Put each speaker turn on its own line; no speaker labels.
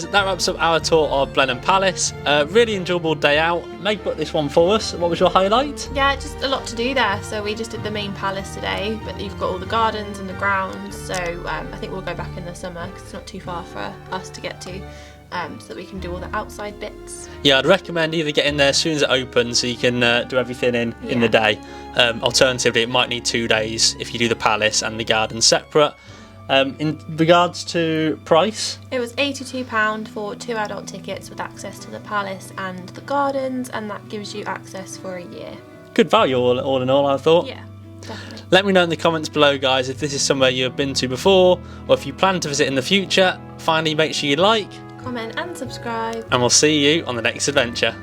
guys, that wraps up our tour of Blenheim Palace. Really enjoyable day out. Meg booked this one for us. What was your highlight?
Yeah, just a lot to do there. So we just did the main palace today, but you've got all the gardens and the grounds. So I think we'll go back in the summer because it's not too far for us to get to, so that we can do all the outside bits.
Yeah, I'd recommend either get in there as soon as it opens so you can do everything in the day. Alternatively, it might need 2 days if you do the palace and the garden separate. In regards to price,
it was £82 for 2 adult tickets with access to the palace and the gardens, and that gives you access for a year.
Good value all in all, I thought.
Yeah, definitely.
Let me know in the comments below, guys, if this is somewhere you have been to before or if you plan to visit in the future. Finally, make sure you like,
comment and subscribe,
and we'll see you on the next adventure.